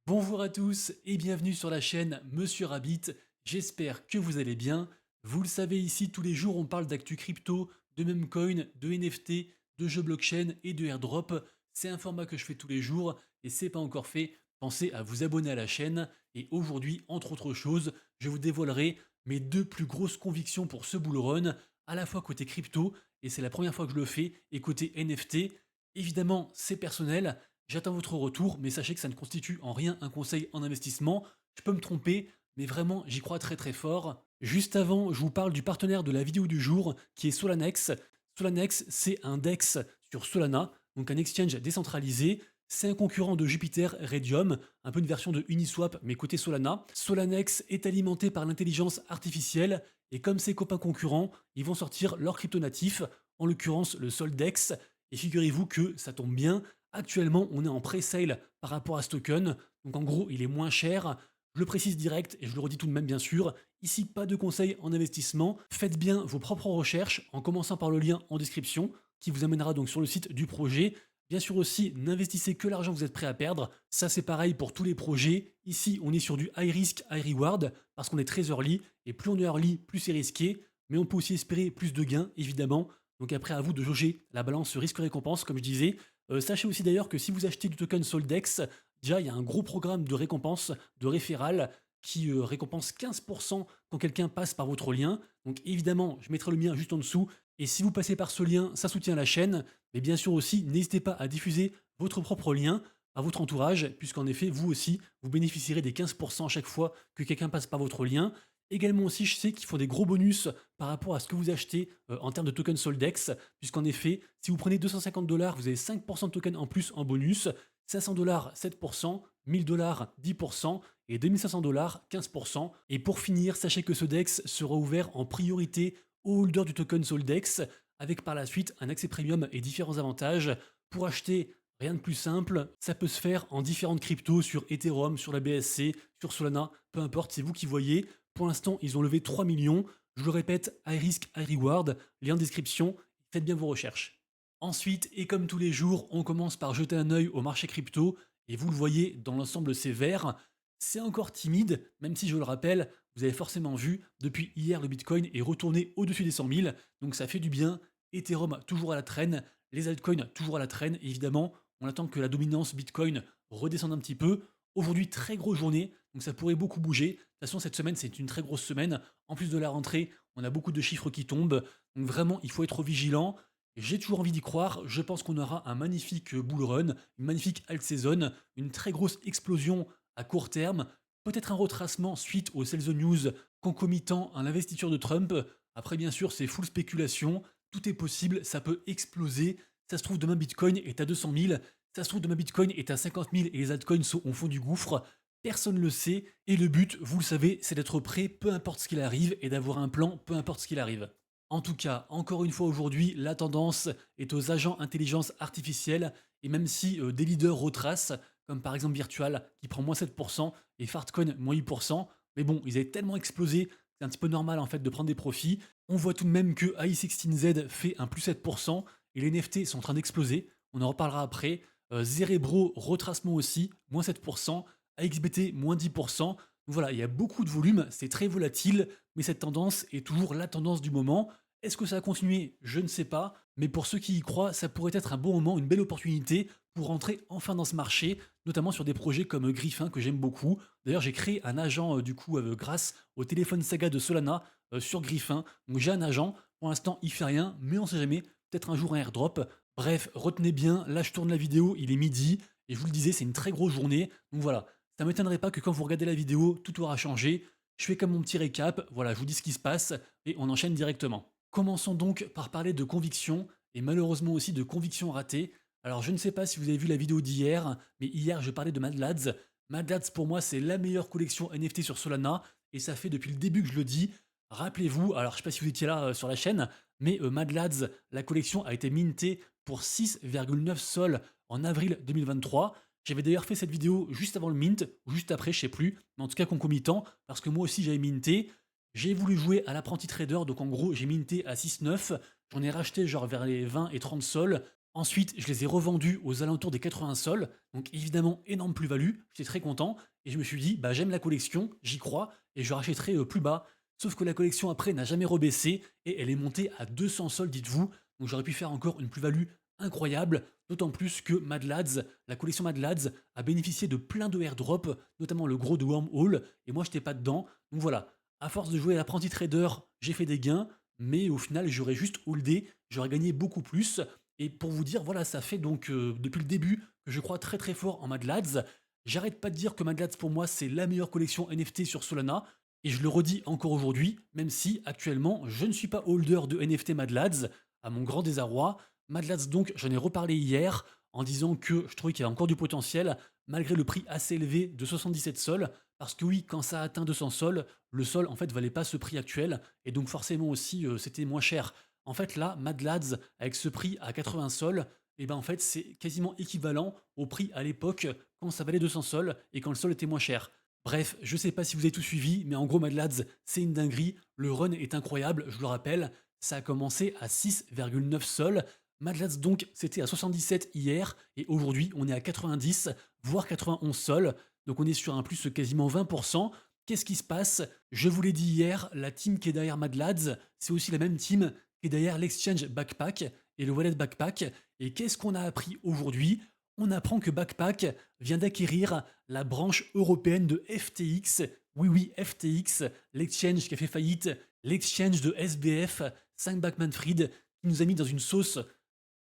Bonjour à tous et bienvenue sur la chaîne Monsieur Rabbit, j'espère que vous allez bien. Vous le savez ici, tous les jours on parle d'actu crypto, de memecoin, de NFT, de jeux blockchain et de airdrop. C'est un format que je fais tous les jours et c'est pas encore fait, pensez à vous abonner à la chaîne. Et aujourd'hui, entre autres choses, je vous dévoilerai mes deux plus grosses convictions pour ce bull run, à la fois côté crypto, et c'est la première fois que je le fais, et côté NFT. Évidemment, c'est personnel. J'attends votre retour, mais sachez que ça ne constitue en rien un conseil en investissement. Je peux me tromper, mais vraiment, j'y crois très très fort. Juste avant, je vous parle du partenaire de la vidéo du jour, qui est Solanex. Solanex, c'est un DEX sur Solana, donc un exchange décentralisé. C'est un concurrent de Jupiter Radium, un peu une version de Uniswap, mais côté Solana. Solanex est alimenté par l'intelligence artificielle, et comme ses copains concurrents, ils vont sortir leur crypto natif, en l'occurrence le Soldex. Et figurez-vous que ça tombe bien, actuellement, on est en pré-sale par rapport à ce token, donc en gros, il est moins cher. Je le précise direct et je le redis tout de même bien sûr, ici pas de conseils en investissement, faites bien vos propres recherches en commençant par le lien en description qui vous amènera donc sur le site du projet. Bien sûr aussi, n'investissez que l'argent que vous êtes prêt à perdre, ça c'est pareil pour tous les projets. Ici, on est sur du high risk, high reward parce qu'on est très early et plus on est early, plus c'est risqué, mais on peut aussi espérer plus de gains évidemment. Donc après à vous de jauger la balance risque-récompense comme je disais. Sachez aussi d'ailleurs que si vous achetez du token Soldex, déjà il y a un gros programme de récompense, de référal, qui récompense 15% quand quelqu'un passe par votre lien. Donc évidemment, je mettrai le mien juste en dessous. Et si vous passez par ce lien, ça soutient la chaîne. Mais bien sûr aussi, n'hésitez pas à diffuser votre propre lien à votre entourage, puisqu'en effet, vous aussi, vous bénéficierez des 15% à chaque fois que quelqu'un passe par votre lien. Également aussi, je sais qu'ils font des gros bonus par rapport à ce que vous achetez en termes de token Soldex, puisqu'en effet, si vous prenez 250 $, vous avez 5% de token en plus en bonus, 500 $, 7%, 1000 $, 10%, et 2500 $, 15%. Et pour finir, sachez que ce DEX sera ouvert en priorité aux holders du token Soldex, avec par la suite un accès premium et différents avantages. Pour acheter, rien de plus simple, ça peut se faire en différentes cryptos sur Ethereum, sur la BSC, sur Solana, peu importe, c'est vous qui voyez. Pour l'instant, ils ont levé 3 millions. Je le répète, high risk, high reward. Lien en description. Faites bien vos recherches. Ensuite, et comme tous les jours, on commence par jeter un œil au marché crypto. Et vous le voyez, dans l'ensemble, c'est vert. C'est encore timide, même si je le rappelle, vous avez forcément vu, depuis hier, le Bitcoin est retourné au-dessus des 100 000. Donc ça fait du bien. Ethereum toujours à la traîne. Les altcoins toujours à la traîne. Évidemment, on attend que la dominance Bitcoin redescende un petit peu. Aujourd'hui, très grosse journée, donc ça pourrait beaucoup bouger. De toute façon, cette semaine, c'est une très grosse semaine. En plus de la rentrée, on a beaucoup de chiffres qui tombent. Donc vraiment, il faut être vigilant. J'ai toujours envie d'y croire. Je pense qu'on aura un magnifique bull run, une magnifique alt season, une très grosse explosion à court terme. Peut-être un retracement suite aux sales news concomitant à l'investiture de Trump. Après, bien sûr, c'est full spéculation. Tout est possible, ça peut exploser. Ça se trouve, demain, Bitcoin est à 200 000. Ça se trouve, demain Bitcoin est à 50 000 et les altcoins sont au fond du gouffre. Personne ne le sait. Et le but, vous le savez, c'est d'être prêt peu importe ce qu'il arrive et d'avoir un plan peu importe ce qu'il arrive. En tout cas, encore une fois aujourd'hui, la tendance est aux agents intelligence artificielle. Et même si des leaders retracent, comme par exemple Virtual qui prend moins 7% et Fartcoin moins 8%, mais bon, ils avaient tellement explosé, c'est un petit peu normal en fait de prendre des profits. On voit tout de même que AI16Z fait un plus 7% et les NFT sont en train d'exploser. On en reparlera après. Zerebro, retracement aussi, moins 7%, AXBT, moins 10%. Donc voilà, il y a beaucoup de volume, c'est très volatile, mais cette tendance est toujours la tendance du moment. Est-ce que ça va continuer? Je ne sais pas, mais pour ceux qui y croient, ça pourrait être un bon moment, une belle opportunité pour rentrer enfin dans ce marché, notamment sur des projets comme Griffin que j'aime beaucoup. D'ailleurs, j'ai créé un agent du coup grâce au téléphone Saga de Solana sur Griffin. Donc j'ai un agent, pour l'instant il fait rien, mais on sait jamais, peut-être un jour un airdrop. Bref, retenez bien, là je tourne la vidéo, il est midi, et je vous le disais, c'est une très grosse journée. Donc voilà, ça m'étonnerait pas que quand vous regardez la vidéo, tout aura changé. Je fais comme mon petit récap, voilà, je vous dis ce qui se passe, et on enchaîne directement. Commençons donc par parler de conviction, et malheureusement aussi de conviction ratée. Alors je ne sais pas si vous avez vu la vidéo d'hier, mais hier je parlais de Mad Lads. Mad Lads pour moi c'est la meilleure collection NFT sur Solana, et ça fait depuis le début que je le dis. Rappelez-vous, alors je sais pas si vous étiez là sur la chaîne, mais Mad Lads, la collection a été mintée pour 6,9 sols en avril 2023. J'avais d'ailleurs fait cette vidéo juste avant le mint, ou juste après, je sais plus, mais en tout cas concomitant, parce que moi aussi j'avais minté. J'ai voulu jouer à l'apprenti trader, donc en gros j'ai minté à 6,9. J'en ai racheté genre vers les 20 et 30 sols. Ensuite, je les ai revendus aux alentours des 80 sols, donc évidemment énorme plus-value, j'étais très content, et je me suis dit, bah j'aime la collection, j'y crois, et je rachèterai plus bas. Sauf que la collection après n'a jamais rebaissé, et elle est montée à 200 sols, dites-vous, donc j'aurais pu faire encore une plus-value incroyable, d'autant plus que Mad Lads, la collection Mad Lads, a bénéficié de plein de airdrops, notamment le gros de Wormhole, et moi j'étais pas dedans, donc voilà. À force de jouer à l'apprenti trader, j'ai fait des gains, mais au final j'aurais juste holdé, j'aurais gagné beaucoup plus, et pour vous dire, voilà, ça fait donc depuis le début que je crois très très fort en Mad Lads. J'arrête pas de dire que Mad Lads pour moi c'est la meilleure collection NFT sur Solana. Et je le redis encore aujourd'hui, même si actuellement je ne suis pas holder de NFT Mad Lads, à mon grand désarroi. Mad Lads donc, j'en ai reparlé hier en disant que je trouvais qu'il y avait encore du potentiel, malgré le prix assez élevé de 77 sols. Parce que oui, quand ça a atteint 200 sols, le sol en fait valait pas ce prix actuel, et donc forcément aussi c'était moins cher. En fait, là, Mad Lads, avec ce prix à 80 sols, et ben en fait, c'est quasiment équivalent au prix à l'époque quand ça valait 200 sols et quand le sol était moins cher. Bref, je sais pas si vous avez tout suivi, mais en gros, Mad Lads, c'est une dinguerie. Le run est incroyable, je le rappelle. Ça a commencé à 6,9 sols. Mad Lads, donc, c'était à 77 hier, et aujourd'hui, on est à 90, voire 91 sols. Donc, on est sur un plus quasiment 20%. Qu'est-ce qui se passe? Je vous l'ai dit hier, la team qui est derrière Mad Lads, c'est aussi la même team qui est derrière l'exchange Backpack et le wallet Backpack. Et qu'est-ce qu'on a appris aujourd'hui? On apprend que Backpack vient d'acquérir la branche européenne de FTX. Oui, oui, FTX, l'exchange qui a fait faillite, l'exchange de SBF, 5 Bankman-Fried, qui nous a mis dans une sauce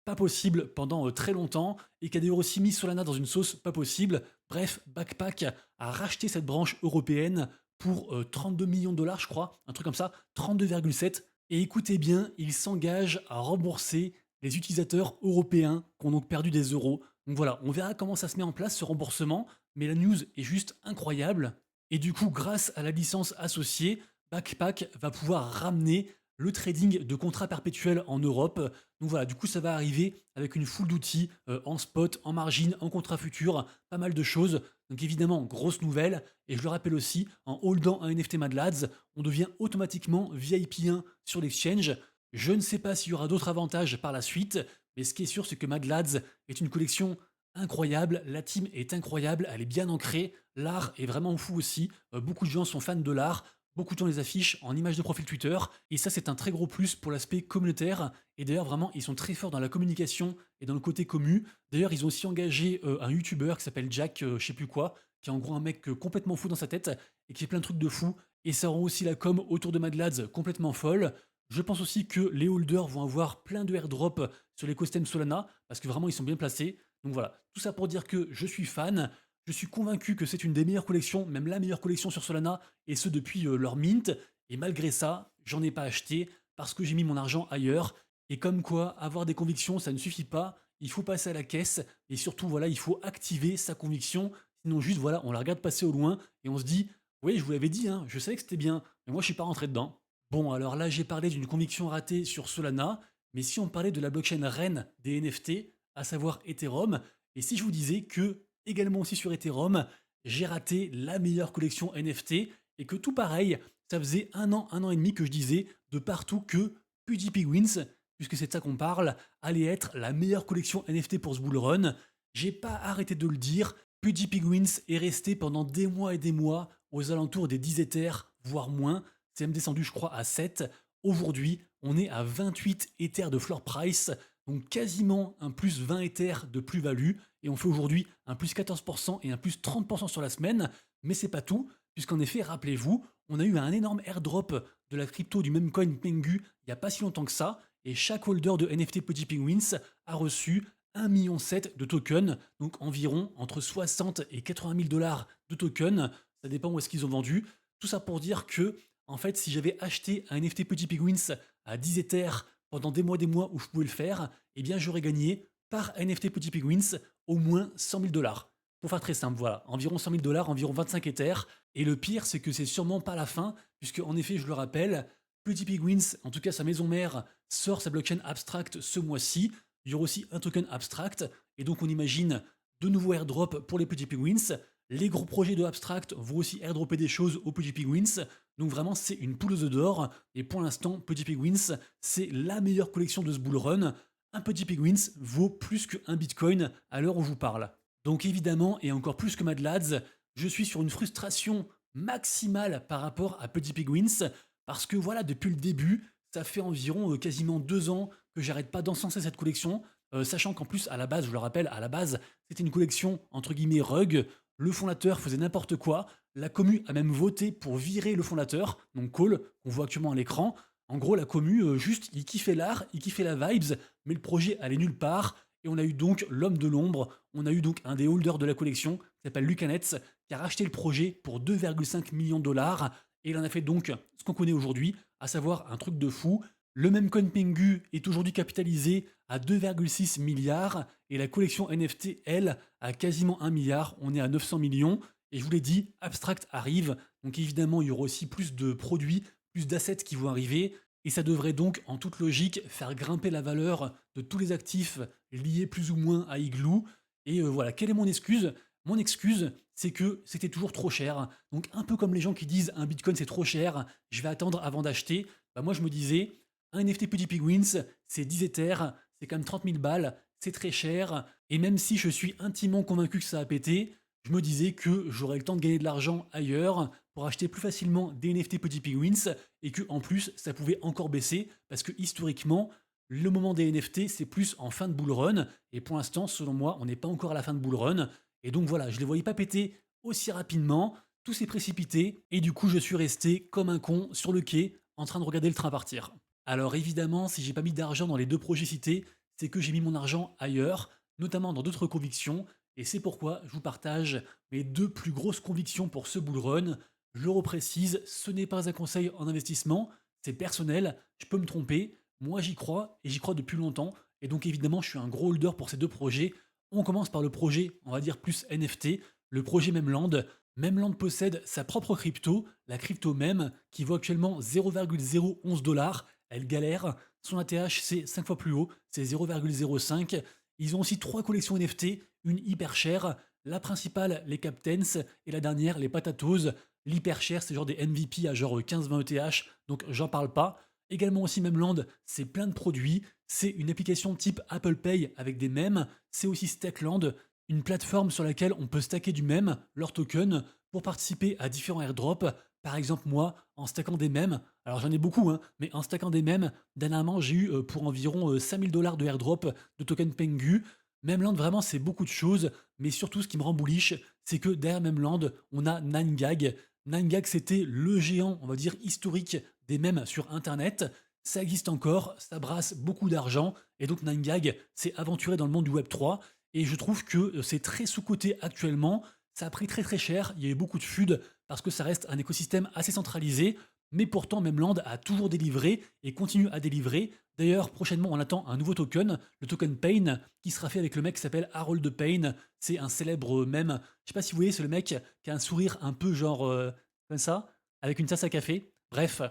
pas possible pendant très longtemps et qui a d'ailleurs aussi mis Solana dans une sauce pas possible. Bref, Backpack a racheté cette branche européenne pour 32 millions de dollars, je crois, un truc comme ça, 32,7. Et écoutez bien, il s'engage à rembourser les utilisateurs européens qui ont donc perdu des euros. Donc voilà, on verra comment ça se met en place ce remboursement, mais la news est juste incroyable. Et du coup, grâce à la licence associée, Backpack va pouvoir ramener le trading de contrats perpétuels en Europe. Donc voilà, du coup, ça va arriver avec une foule d'outils en spot, en margin, en contrat futur, pas mal de choses. Donc évidemment, grosse nouvelle. Et je le rappelle aussi, en holdant un NFT Mad Lads, on devient automatiquement VIP1 sur l'exchange. Je ne sais pas s'il y aura d'autres avantages par la suite, mais ce qui est sûr, c'est que Mad Lads est une collection incroyable. La team est incroyable, elle est bien ancrée. L'art est vraiment fou aussi. Beaucoup de gens sont fans de l'art. Beaucoup de gens les affichent en image de profil Twitter, et ça c'est un très gros plus pour l'aspect communautaire, et d'ailleurs vraiment ils sont très forts dans la communication et dans le côté commu. D'ailleurs ils ont aussi engagé un YouTuber qui s'appelle Jack je sais plus quoi, qui est en gros un mec complètement fou dans sa tête, et qui fait plein de trucs de fou, et ça rend aussi la com autour de Mad Lads complètement folle. Je pense aussi que les holders vont avoir plein de airdrops sur l'écosystème Solana, parce que vraiment ils sont bien placés. Donc voilà, tout ça pour dire que je suis fan. Je suis convaincu que c'est une des meilleures collections, même la meilleure collection sur Solana, et ce depuis leur mint. Et malgré ça, j'en ai pas acheté parce que j'ai mis mon argent ailleurs. Et comme quoi, avoir des convictions, ça ne suffit pas. Il faut passer à la caisse et surtout, voilà, il faut activer sa conviction. Sinon, juste, voilà, on la regarde passer au loin et on se dit, oui, je vous l'avais dit, hein, je savais que c'était bien, mais moi, je suis pas rentré dedans. Bon, alors là, j'ai parlé d'une conviction ratée sur Solana, mais si on parlait de la blockchain reine des NFT, à savoir Ethereum, et si je vous disais que également aussi sur Ethereum, j'ai raté la meilleure collection NFT et que tout pareil, ça faisait un an et demi que je disais de partout que PewDiePie puisque c'est de ça qu'on parle, allait être la meilleure collection NFT pour ce bull run. J'ai pas arrêté de le dire, PewDiePie est resté pendant des mois et des mois aux alentours des 10 Ethers, voire moins. C'est même descendu, je crois, à 7. Aujourd'hui, on est à 28 Ethers de floor price, donc quasiment un plus 20 Ethers de plus-value, et on fait aujourd'hui un plus 14% et un plus 30% sur la semaine, mais c'est pas tout, puisqu'en effet, rappelez-vous, on a eu un énorme airdrop de la crypto du même coin Pengu il n'y a pas si longtemps que ça, et chaque holder de NFT Petit Penguins a reçu 1,7 million de tokens, donc environ entre 60 et 80 000 dollars de tokens, ça dépend où est-ce qu'ils ont vendu. Tout ça pour dire que, en fait, si j'avais acheté un NFT Petit Penguins à 10 Ethers pendant des mois où je pouvais le faire, eh bien j'aurais gagné par NFT Petit Penguins au moins 100 000 dollars. Pour faire très simple, voilà, environ 100 000 dollars, environ 25 Ethers. Et le pire, c'est que c'est sûrement pas la fin, puisque en effet, je le rappelle, Petit Penguins, en tout cas sa maison mère, sort sa blockchain abstract ce mois-ci. Il y aura aussi un token abstract, et donc on imagine de nouveaux airdrops pour les Petit Penguins. Les gros projets de abstract vont aussi airdropper des choses aux Petit Penguins. Donc vraiment, c'est une poule aux œufs d'or. Et pour l'instant, Petit Penguins, c'est la meilleure collection de ce bull run. un petit Penguins vaut plus qu'un Bitcoin à l'heure où je vous parle. Donc évidemment, et encore plus que Mad Lads, je suis sur une frustration maximale par rapport à Petit Penguins, parce que voilà, depuis le début, ça fait environ quasiment 2 ans que j'arrête pas d'encenser cette collection, sachant qu'en plus, à la base, je le rappelle, à la base, c'était une collection entre guillemets rug, le fondateur faisait n'importe quoi, la commu a même voté pour virer le fondateur, donc Cole, qu'on voit actuellement à l'écran. En gros, la commu, juste, il kiffait l'art, il kiffait la vibes, mais le projet allait nulle part, et on a eu donc l'homme de l'ombre, on a eu donc un des holders de la collection, qui s'appelle Lucanets, qui a racheté le projet pour 2,5 millions de dollars, et il en a fait donc ce qu'on connaît aujourd'hui, à savoir un truc de fou. Le même coin Pengu est aujourd'hui capitalisé à 2,6 milliards, et la collection NFT, elle, à quasiment 1 milliard, on est à 900 millions, et je vous l'ai dit, Abstract arrive, donc évidemment il y aura aussi plus de produits, plus d'assets qui vont arriver, et ça devrait donc, en toute logique, faire grimper la valeur de tous les actifs liés plus ou moins à Igloo. Et voilà, quelle est mon excuse? Mon excuse, c'est que c'était toujours trop cher. Donc un peu comme les gens qui disent un Bitcoin c'est trop cher, je vais attendre avant d'acheter. Bah moi je me disais, un NFT Petit Penguins, c'est 10 Ethers, c'est quand même 30 000 balles, c'est très cher. Et même si je suis intimement convaincu que ça a pété, je me disais que j'aurais le temps de gagner de l'argent ailleurs pour acheter plus facilement des NFT Petit Penguins et que en plus ça pouvait encore baisser parce que historiquement le moment des NFT c'est plus en fin de bull run et pour l'instant selon moi on n'est pas encore à la fin de bull run et donc voilà je les voyais pas péter aussi rapidement, tout s'est précipité et du coup je suis resté comme un con sur le quai en train de regarder le train partir. Alors évidemment si j'ai pas mis d'argent dans les deux projets cités c'est que j'ai mis mon argent ailleurs, notamment dans d'autres convictions et c'est pourquoi je vous partage mes deux plus grosses convictions pour ce bull run. Je le reprécise, ce n'est pas un conseil en investissement, c'est personnel, je peux me tromper, moi j'y crois et j'y crois depuis longtemps et donc évidemment je suis un gros holder pour ces deux projets. On commence par le projet, on va dire plus NFT, le projet Memland. Memland possède sa propre crypto, la crypto Mem, qui vaut actuellement 0,011 dollars. Elle galère, son ATH c'est 5 fois plus haut, c'est 0,05. Ils ont aussi trois collections NFT, une hyper chère, la principale, les Captains, et la dernière, les Patatos. L'hyper cher, c'est genre des MVP à genre 15-20 ETH, donc j'en parle pas. Également aussi Memland, c'est plein de produits. C'est une application type Apple Pay avec des mèmes. C'est aussi Stackland, une plateforme sur laquelle on peut stacker du mème, leur token, pour participer à différents airdrops. Par exemple, moi, en stackant des mèmes, alors j'en ai beaucoup, hein, mais en stackant des mèmes, dernièrement, j'ai eu pour environ 5000 dollars de airdrop de token Pengu. Memland, vraiment, c'est beaucoup de choses, mais surtout, ce qui me rend bullish, c'est que derrière Memland, on a 9gag. 9gag, c'était le géant, on va dire, historique des mèmes sur Internet. Ça existe encore, ça brasse beaucoup d'argent, et donc 9gag s'est aventuré dans le monde du Web3, et je trouve que c'est très sous-coté actuellement. Ça a pris très très cher, il y a eu beaucoup de FUD, parce que ça reste un écosystème assez centralisé, mais pourtant Memland a toujours délivré et continue à délivrer. D'ailleurs, prochainement, on attend un nouveau token, le token Pain, qui sera fait avec le mec qui s'appelle Harold Payne. C'est un célèbre mème. Je sais pas si vous voyez, c'est le mec qui a un sourire un peu genre comme ça, avec une tasse à café. Bref,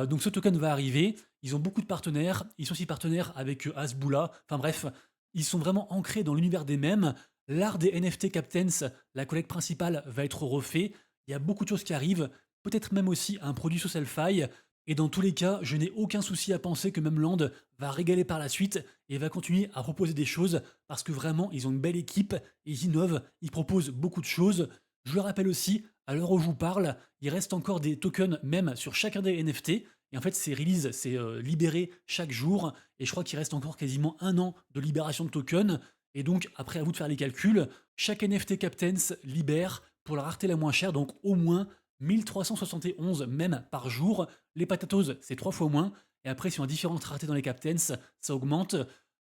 donc ce token va arriver. Ils ont beaucoup de partenaires. Ils sont aussi partenaires avec Hasbula. Enfin bref, ils sont vraiment ancrés dans l'univers des mèmes. L'art des NFT Captains, la collecte principale, va être refait. Il y a beaucoup de choses qui arrivent. Peut-être même aussi un produit sous Selfie. Et dans tous les cas, je n'ai aucun souci à penser que Memland va régaler par la suite et va continuer à proposer des choses parce que vraiment, ils ont une belle équipe, ils innovent, ils proposent beaucoup de choses. Je le rappelle aussi, à l'heure où je vous parle, il reste encore des tokens même sur chacun des NFT. Et en fait, c'est release, c'est libéré chaque jour. Et je crois qu'il reste encore quasiment 1 an de libération de tokens. Et donc, après, à vous de faire les calculs, chaque NFT Captains libère pour la rareté la moins chère, donc au moins 1371 même par jour. Les patatos, c'est 3 fois moins. Et après, si on a différentes raretés dans les Captains, ça augmente.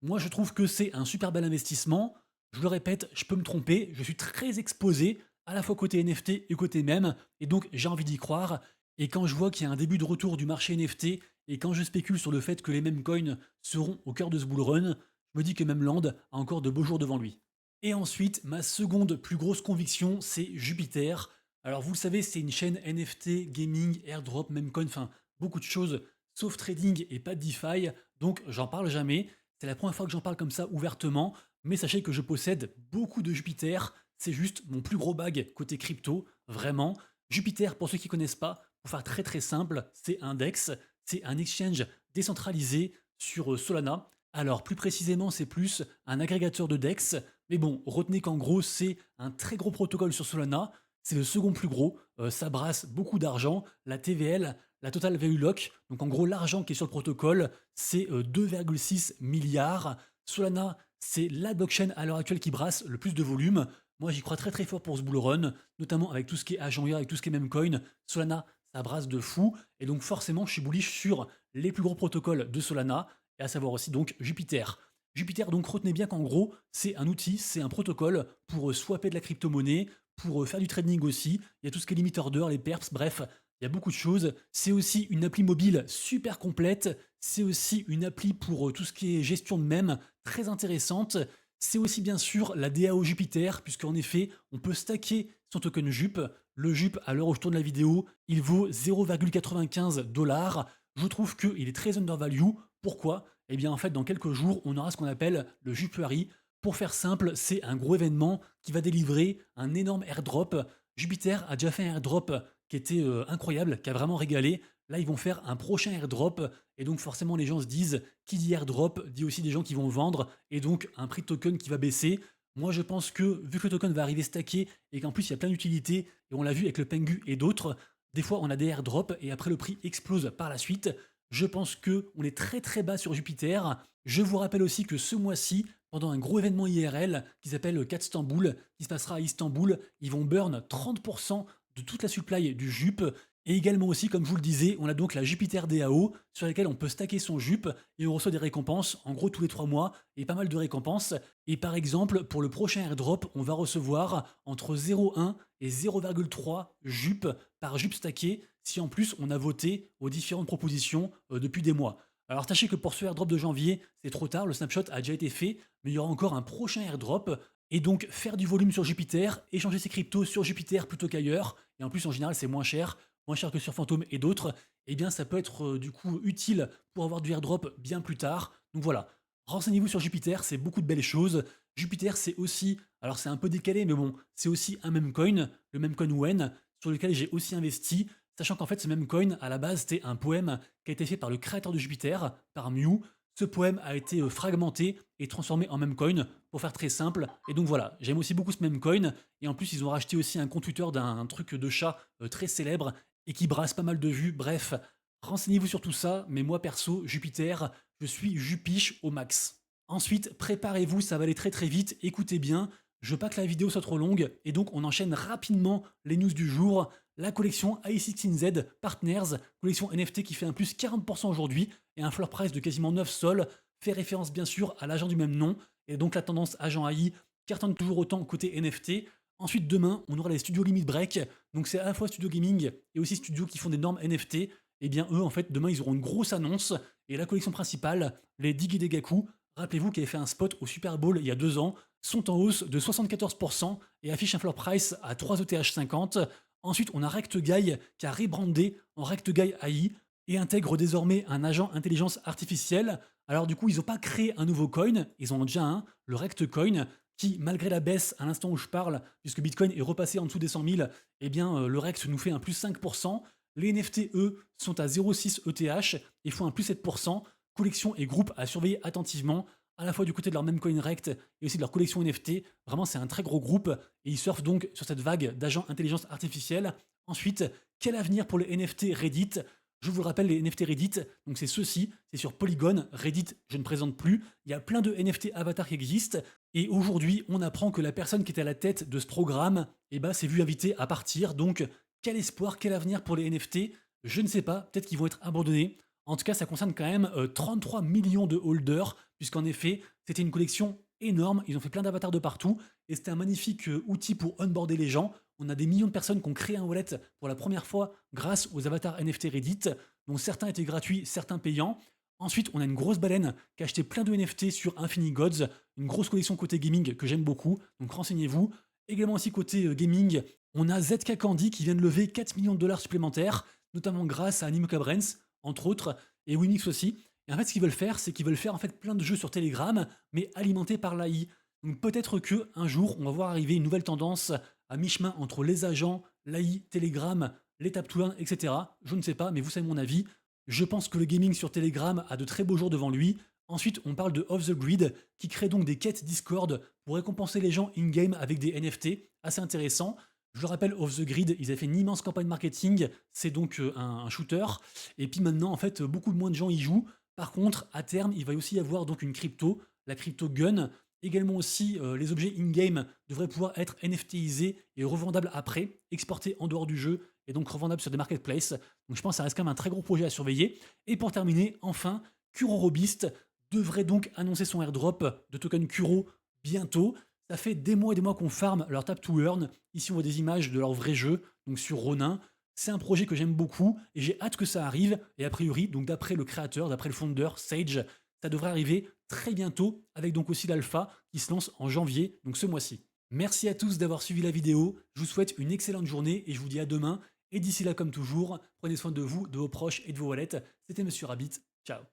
Moi, je trouve que c'est un super bel investissement. Je le répète, je peux me tromper. Je suis très exposé, à la fois côté NFT et côté mème. Et donc, j'ai envie d'y croire. Et quand je vois qu'il y a un début de retour du marché NFT, et quand je spécule sur le fait que les mêmes coins seront au cœur de ce bull run, je me dis que Memland a encore de beaux jours devant lui. Et ensuite, ma seconde plus grosse conviction, c'est Jupiter. Alors vous le savez, c'est une chaîne NFT, gaming, airdrop, memecoin, enfin beaucoup de choses, sauf trading et pas de DeFi, donc j'en parle jamais. C'est la première fois que j'en parle comme ça ouvertement, mais sachez que je possède beaucoup de Jupiter, c'est juste mon plus gros bag côté crypto, vraiment. Jupiter, pour ceux qui connaissent pas, pour faire très très simple, c'est un DEX, c'est un exchange décentralisé sur Solana. Alors, plus précisément, c'est plus un agrégateur de DEX. Mais bon, retenez qu'en gros, c'est un très gros protocole sur Solana. C'est le second plus gros. Ça brasse beaucoup d'argent. La TVL, la Total Value Lock. Donc, en gros, l'argent qui est sur le protocole, c'est 2,6 milliards. Solana, c'est la blockchain à l'heure actuelle qui brasse le plus de volume. Moi, j'y crois très très fort pour ce bull run, notamment avec tout ce qui est Agent, avec tout ce qui est Memcoin. Solana, ça brasse de fou. Et donc, forcément, je suis bullish sur les plus gros protocoles de Solana et à savoir aussi donc Jupiter. Jupiter, donc retenez bien qu'en gros, c'est un outil, c'est un protocole pour swapper de la crypto-monnaie, pour faire du trading aussi. Il y a tout ce qui est limit order, les perps, bref, il y a beaucoup de choses. C'est aussi une appli mobile super complète. C'est aussi une appli pour tout ce qui est gestion de mèmes, très intéressante. C'est aussi bien sûr la DAO Jupiter, puisqu'en effet, on peut stacker son token JUP. Le JUP, à l'heure où je tourne la vidéo, il vaut 0,95 $. Je trouve qu'il est très undervalue. Pourquoi? Eh bien, en fait, dans quelques jours, on aura ce qu'on appelle le Jupery. Pour faire simple, c'est un gros événement qui va délivrer un énorme airdrop. Jupiter a déjà fait un airdrop qui était incroyable, qui a vraiment régalé. Là, ils vont faire un prochain airdrop. Et donc, forcément, les gens se disent, qui dit airdrop, dit aussi des gens qui vont vendre. Et donc, un prix de token qui va baisser. Moi, je pense que, vu que le token va arriver stacké, et qu'en plus, il y a plein d'utilités, et on l'a vu avec le Pengu et d'autres, des fois, on a des airdrops, et après, le prix explose par la suite. Je pense que on est très très bas sur Jupiter. Je vous rappelle aussi que ce mois-ci, pendant un gros événement IRL qui s'appelle Catstamboul, qui se passera à Istanbul, ils vont burn 30% de toute la supply du JUP. Et également aussi, comme je vous le disais, on a donc la Jupiter DAO sur laquelle on peut stacker son JUP et on reçoit des récompenses, en gros tous les 3 mois, et pas mal de récompenses. Et par exemple, pour le prochain airdrop, on va recevoir entre 0,1 et 0,3 JUP par JUP stacké, si en plus on a voté aux différentes propositions depuis des mois. Alors sachez que pour ce airdrop de janvier, c'est trop tard, le snapshot a déjà été fait, mais il y aura encore un prochain airdrop. Et donc faire du volume sur Jupiter, échanger ses cryptos sur Jupiter plutôt qu'ailleurs, et en plus en général c'est moins cher que sur Phantom et d'autres, eh bien ça peut être du coup utile pour avoir du airdrop bien plus tard. Donc voilà, renseignez-vous sur Jupiter, c'est beaucoup de belles choses. Jupiter c'est aussi, alors c'est un peu décalé, mais bon, c'est aussi un meme coin, le meme coin Wen, sur lequel j'ai aussi investi, sachant qu'en fait ce meme coin, à la base, c'était un poème qui a été fait par le créateur de Jupiter, par Mew. Ce poème a été fragmenté et transformé en meme coin, pour faire très simple. Et donc voilà, j'aime aussi beaucoup ce meme coin. Et en plus, ils ont racheté aussi un compte Twitter d'un truc de chat très célèbre et qui brasse pas mal de vues. Bref, renseignez-vous sur tout ça. Mais moi, perso, Jupiter, je suis Jupiche au max. Ensuite, préparez-vous, ça va aller très très vite. Écoutez bien, je veux pas que la vidéo soit trop longue. Et donc, on enchaîne rapidement les news du jour. La collection i16z Partners, collection NFT qui fait un plus 40% aujourd'hui et un floor price de quasiment 9 sols, fait référence bien sûr à l'agent du même nom. Et donc la tendance agent AI cartonne toujours autant côté NFT. Ensuite, demain, on aura les studios Limit Break. Donc, c'est à la fois studio gaming et aussi studios qui font des normes NFT. Et bien, eux, en fait, demain, ils auront une grosse annonce. Et la collection principale, les Digi Degaku, rappelez-vous qu'ils avaient fait un spot au Super Bowl il y a 2 ans, sont en hausse de 74% et affichent un floor price à 3 ETH 50. Ensuite, on a RectGuy qui a rebrandé en RectGuy AI et intègre désormais un agent intelligence artificielle. Alors du coup, ils n'ont pas créé un nouveau coin, ils en ont déjà un, le RectCoin, qui, malgré la baisse à l'instant où je parle, puisque Bitcoin est repassé en dessous des 100 000, eh bien, le Rect nous fait un plus 5%. Les NFT, eux, sont à 0,6 ETH et font un plus 7%. Collection et groupe à surveiller attentivement, à la fois du côté de leur même coin Rect et aussi de leur collection NFT. Vraiment, c'est un très gros groupe et ils surfent donc sur cette vague d'agents intelligence artificielle. Ensuite, quel avenir pour les NFT Reddit? Je vous rappelle, les NFT Reddit, donc c'est ceci, c'est sur Polygon, Reddit, je ne présente plus, il y a plein de NFT avatars qui existent, et aujourd'hui, on apprend que la personne qui était à la tête de ce programme, eh ben, s'est vue invitée à partir, donc quel espoir, quel avenir pour les NFT? Je ne sais pas, peut-être qu'ils vont être abandonnés. En tout cas, ça concerne quand même 33 millions de holders, puisqu'en effet, c'était une collection énorme, ils ont fait plein d'avatars de partout, et c'était un magnifique outil pour onboarder les gens. On a des millions de personnes qui ont créé un wallet pour la première fois grâce aux avatars NFT Reddit, dont certains étaient gratuits, certains payants. Ensuite, on a une grosse baleine qui a acheté plein de NFT sur Infinity Gods, une grosse collection côté gaming que j'aime beaucoup, donc renseignez-vous. Également aussi côté gaming, on a ZK Candy qui vient de lever 4 millions de dollars supplémentaires, notamment grâce à Animoca Brands, entre autres, et Winix aussi. Et en fait, ce qu'ils veulent faire, c'est qu'ils veulent faire en fait plein de jeux sur Telegram, mais alimentés par l'AI. Donc peut-être que un jour, on va voir arriver une nouvelle tendance à mi-chemin entre les agents, l'AI, Telegram, les tap to earn, etc. Je ne sais pas, mais vous savez mon avis. Je pense que le gaming sur Telegram a de très beaux jours devant lui. Ensuite, on parle de Off the Grid, qui crée donc des quêtes Discord pour récompenser les gens in-game avec des NFT, assez intéressant. Je le rappelle, Off the Grid, ils avaient fait une immense campagne marketing, c'est donc un shooter, et puis maintenant, en fait, beaucoup moins de gens y jouent. Par contre, à terme, il va aussi y avoir donc une crypto, la crypto Gun. Également aussi, les objets in-game devraient pouvoir être NFTisés et revendables après, exportés en dehors du jeu, et donc revendables sur des marketplaces. Donc je pense que ça reste quand même un très gros projet à surveiller. Et pour terminer, enfin, Kuro Robist devrait donc annoncer son airdrop de token Kuro bientôt. Ça fait des mois qu'on farm leur tap to earn. Ici, on voit des images de leur vrai jeu, donc sur Ronin. C'est un projet que j'aime beaucoup et j'ai hâte que ça arrive. Et a priori, donc d'après le créateur, d'après le founder, Sage, ça devrait arriver très bientôt avec donc aussi l'alpha qui se lance en janvier, donc ce mois-ci. Merci à tous d'avoir suivi la vidéo. Je vous souhaite une excellente journée et je vous dis à demain. Et d'ici là, comme toujours, prenez soin de vous, de vos proches et de vos wallets. C'était Monsieur Rabbit. Ciao.